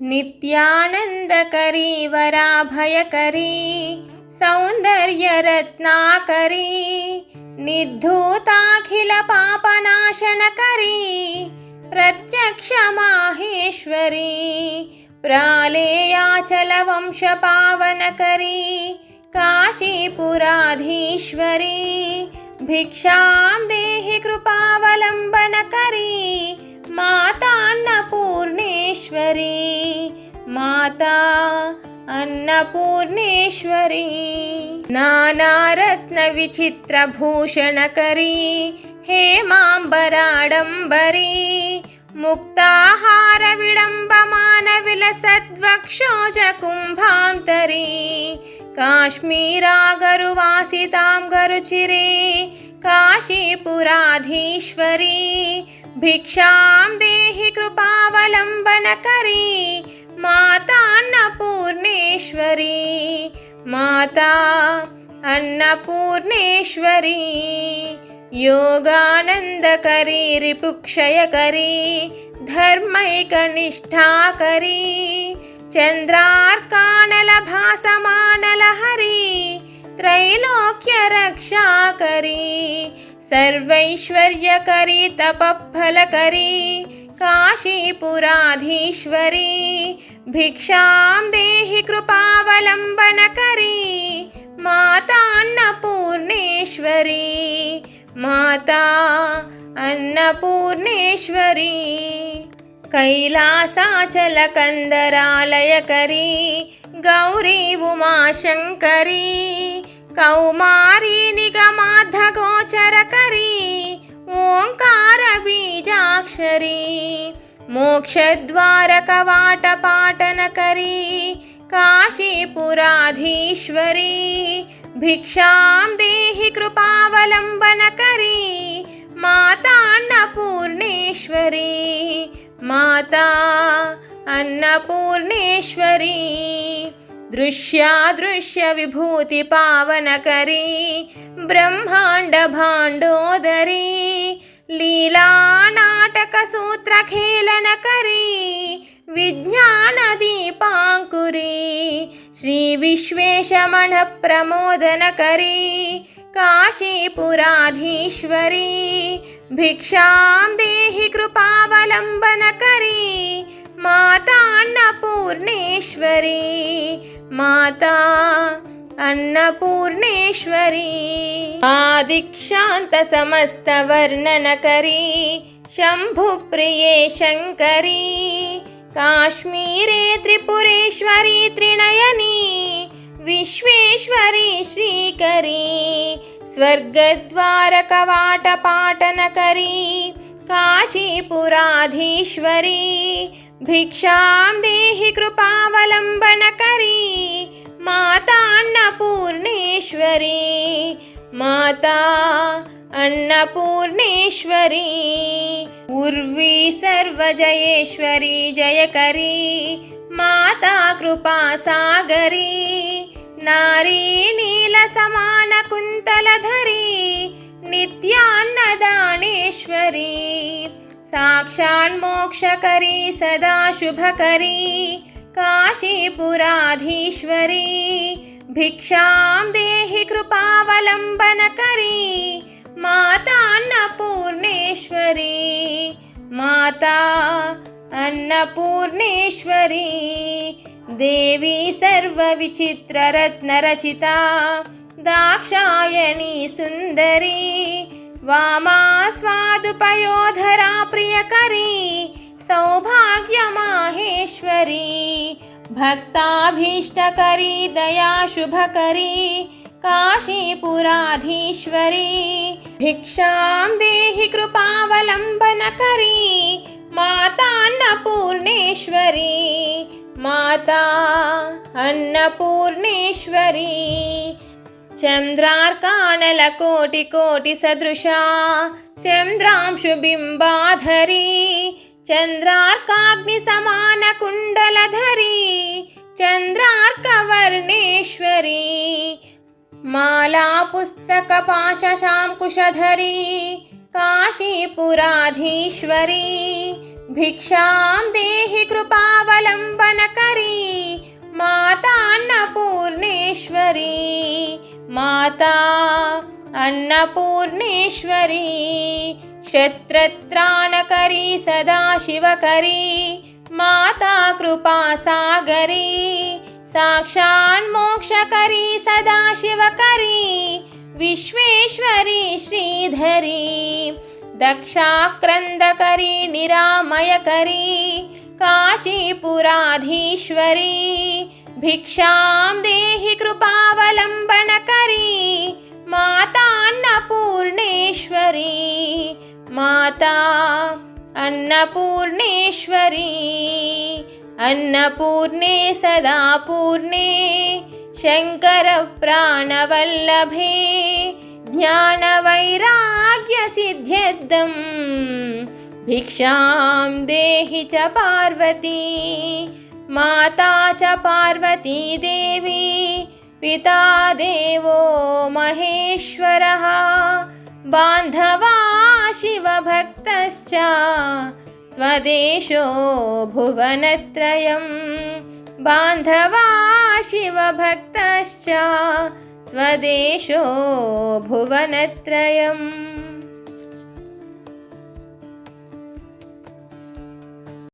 नित्यानन्दकरी वराभयकरी सौन्दर्यरत्नाकरी निर्धूताखिलपापनाशनकरी प्रत्यक्षमाहेश्वरी प्रालेयाचलवंशपावनकरी काशीपुराधीश्वरी भिक्षां देहि कृपावलम्बनकरी माता अन्नपूर्णेश्वरी माता अन्नपूर्णेश्वरी नानारत्नविचित्रभूषणकरी हेमाम्बराडम्बरी मुक्ताहारविडम्बमानविलसद्वक्षोजकुम्भान्तरी काश्मीरागरुवासितां गरुचिरे काशीपुराधीश्वरी भिक्षां देहि कृपावलम्बनकरी माता अन्नपूर्णेश्वरी माता अन्नपूर्णेश्वरी योगानन्दकरी रिपुक्षयकरी धर्मैकनिष्ठाकरी चन्द्रार्कानलभासमानलहरी त्रैलोक्यरक्षाकरी सर्वैश्वर्यकरी तपःफलकरी काशीपुराधीश्वरी भिक्षां देहि कृपावलम्बनकरी माता अन्नपूर्णेश्वरी माता अन्नपूर्णेश्वरी कैलासाचलकन्दरालयकरी गौरी उमाशङ्करी कौमारी निगमार्धगोचरकरी ओङ्कारबीजाक्षरी मोक्षद्वारकवाटपाटनकरी काशीपुराधीश्वरी भिक्षां देहि कृपावलम्बनकरी माता अन्नपूर्णेश्वरी माता अन्नपूर्णेश्वरी दृश्यादृश्यविभूतिपावनकरी ब्रह्माण्डभाण्डोदरी लीलानाटकसूत्रखेलनकरी विज्ञानदीपाङ्कुरी श्रीविश्वेशमणप्रमोदनकरी काशीपुराधीश्वरी भिक्षां देहि कृपावलम्बनकरी माता अन्नपूर्णेश्वरी माता अन्नपूर्णेश्वरी आदिक्षान्तसमस्तवर्णनकरी शम्भुप्रिये शङ्करी काश्मीरे त्रिपुरेश्वरी त्रिनयनी विश्वेश्वरी श्रीकरी स्वर्गद्वारकवाटपाटनकरी काशीपुराधीश्वरी भिक्षां देहि कृपावलम्बनकरी माता अन्नपूर्णेश्वरी माता अन्नपूर्णेश्वरी उर्वी सर्वजयेश्वरी जयकरी माता कृपासागरी नारी नीलसमानकुन्तलधरी नित्यान्नदानेश्वरी साक्षान्मोक्षकरी सदा शुभकरी काशीपुराधीश्वरी भिक्षां देहि कृपावलम्बनकरी माता अन्नपूर्णेश्वरी माता अन्नपूर्णेश्वरी देवी सर्वविचित्ररत्नरचिता दाक्षायणी सुन्दरी वामा स्वादुपयोधरा प्रियकरी सौभाग्यमाहेश्वरी भक्ताभीष्टकरी दयाशुभकरी काशीपुराधीश्वरी भिक्षां देहि कृपावलम्बनकरी माता अन्नपूर्णेश्वरी माता अन्नपूर्णेश्वरी चन्द्रार्कानलकोटिकोटिसदृशा चन्द्रांशुबिम्बाधरी चन्द्रार्काग्निसमानकुण्डलधरी चन्द्रार्कवर्णेश्वरी मालापुस्तकपाशशाङ्कुशधरी काशीपुराधीश्वरी भिक्षां देहि कृपावलम्बनकरी माता अन्नपूर्णेश्वरी क्षत्रत्राणकरी सदाशिवकरी माता कृपासागरी साक्षान्मोक्षकरी सदाशिवकरी विश्वेश्वरी श्रीधरी दक्षाक्रन्दकरी निरामयकरी काशीपुराधीश्वरी भिक्षां देहि कृपावलम्बनकरी माता अन्नपूर्णेश्वरी माता अन्नपूर्णेश्वरी अन्नपूर्णे सदा पूर्णे शङ्करप्राणवल्लभे ज्ञानवैराग्यसिद्ध्यर्थं भिक्षां देहि च पार्वती माता च पार्वती देवी पिता देवो महेश्वरः बान्धवा शिवभक्तश्च स्वदेशो भुवनत्रयं बान्धवा शिवभक्तश्च स्वदेशो भुवनत्रयम्।